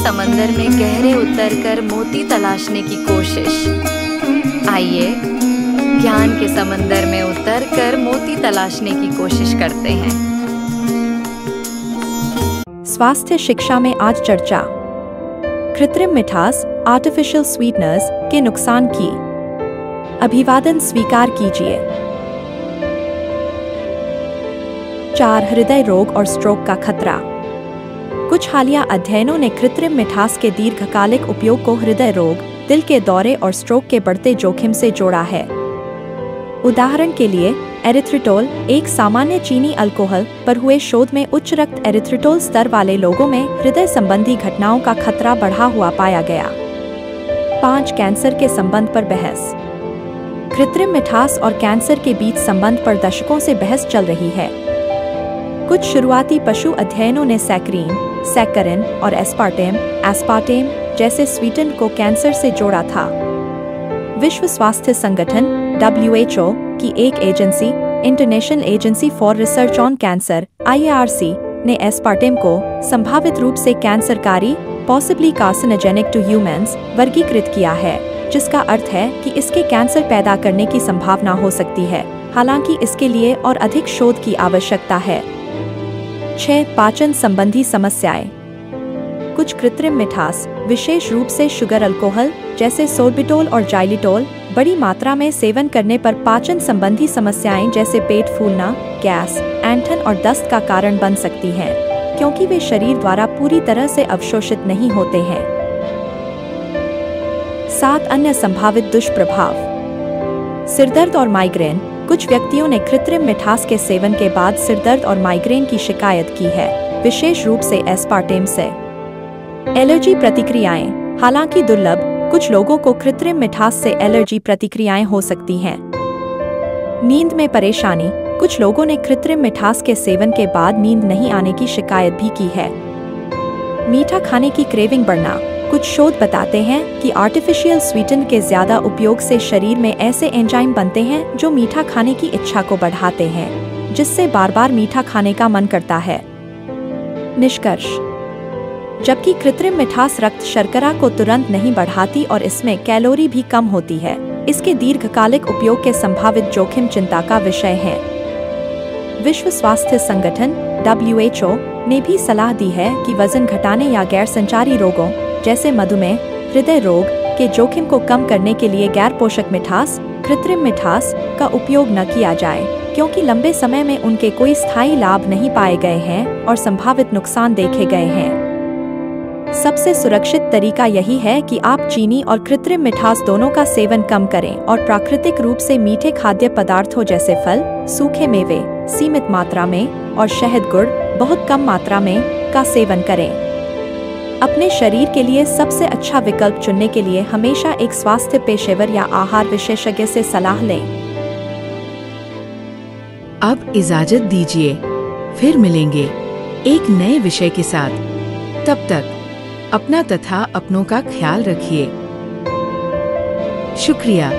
समंदर में गहरे उतरकर मोती तलाशने की कोशिश। आइए ज्ञान के समंदर में उतरकर मोती तलाशने की कोशिश करते हैं। स्वास्थ्य शिक्षा में आज चर्चा, कृत्रिम मिठास आर्टिफिशियल स्वीटनर्स के नुकसान की। अभिवादन स्वीकार कीजिए। 4 हृदय रोग और स्ट्रोक का खतरा। कुछ हालिया अध्ययनों ने कृत्रिम मिठास के दीर्घकालिक उपयोग को हृदय रोग, दिल के दौरे और स्ट्रोक के बढ़ते जोखिम से जोड़ा है। उदाहरण के लिए, एरिथ्रिटोल, एक सामान्य चीनी अल्कोहल पर हुए शोध में उच्च रक्त एरिथ्रिटोल स्तर वाले लोगों में हृदय संबंधी घटनाओं का खतरा बढ़ा हुआ पाया गया। 5 कैंसर के संबंध पर बहस। कृत्रिम मिठास और कैंसर के बीच संबंध पर दशकों से बहस चल रही है। कुछ शुरुआती पशु अध्ययनों ने सैकरीन, सैकरिन और एस्पार्टेम जैसे स्वीटन को कैंसर से जोड़ा था। विश्व स्वास्थ्य संगठन WHO की एक agency, international agency for research on cancer IARC, ने एस्पार्टेम को संभावित रूप से कैंसरकारी, पॉसिबली कार्सिनोजेनिक टू ह्यूमंस, वर्गीकृत किया है, जिसका अर्थ है कि इसके कैंसर पैदा करने की संभावना हो सकती है। हालांकि इसके लिए और अधिक शोध की आवश्यकता है। 6 पाचन संबंधी समस्याएं। कुछ कृत्रिम मिठास, विशेष रूप से शुगर अल्कोहल जैसे सोर्बिटोल और जाइलिटोल, बड़ी मात्रा में सेवन करने पर पाचन संबंधी समस्याएं जैसे पेट फूलना, गैस, ऐंठन और दस्त का कारण बन सकती हैं, क्योंकि वे शरीर द्वारा पूरी तरह से अवशोषित नहीं होते हैं। 7 अन्य संभावित दुष्प्रभाव। सिरदर्द और माइग्रेन। कुछ व्यक्तियों ने कृत्रिम मिठास के सेवन के बाद सिरदर्द और माइग्रेन की शिकायत की है, विशेष रूप से एस्पार्टेम से। एलर्जी प्रतिक्रियाएं। हालांकि दुर्लभ, कुछ लोगों को कृत्रिम मिठास से एलर्जी प्रतिक्रियाएं हो सकती हैं। नींद में परेशानी। कुछ लोगों ने कृत्रिम मिठास के सेवन के बाद नींद नहीं आने की शिकायत भी की है। मीठा खाने की क्रेविंग बढ़ना। कुछ शोध बताते हैं कि आर्टिफिशियल स्वीटन के ज्यादा उपयोग से शरीर में ऐसे एंजाइम बनते हैं जो मीठा खाने की इच्छा को बढ़ाते हैं, जिससे बार बार मीठा खाने का मन करता है। निष्कर्ष। जबकि कृत्रिम मिठास रक्त शर्करा को तुरंत नहीं बढ़ाती और इसमें कैलोरी भी कम होती है, इसके दीर्घकालिक उपयोग के संभावित जोखिम चिंता का विषय है। विश्व स्वास्थ्य संगठन WHO ने भी सलाह दी है कि वजन घटाने या गैर संचारी रोगों जैसे मधुमेह, हृदय रोग के जोखिम को कम करने के लिए गैर पोषक मिठास, कृत्रिम मिठास का उपयोग न किया जाए, क्योंकि लंबे समय में उनके कोई स्थायी लाभ नहीं पाए गए हैं और संभावित नुकसान देखे गए हैं। सबसे सुरक्षित तरीका यही है कि आप चीनी और कृत्रिम मिठास दोनों का सेवन कम करें और प्राकृतिक रूप से मीठे खाद्य पदार्थों जैसे फल, सूखे मेवे, सीमित मात्रा में, और शहद गुड़, बहुत कम मात्रा में, का सेवन करें। अपने शरीर के लिए सबसे अच्छा विकल्प चुनने के लिए हमेशा एक स्वास्थ्य पेशेवर या आहार विशेषज्ञ से सलाह लें। अब इजाजत दीजिए, फिर मिलेंगे एक नए विषय के साथ। तब तक अपना तथा अपनों का ख्याल रखिए। शुक्रिया।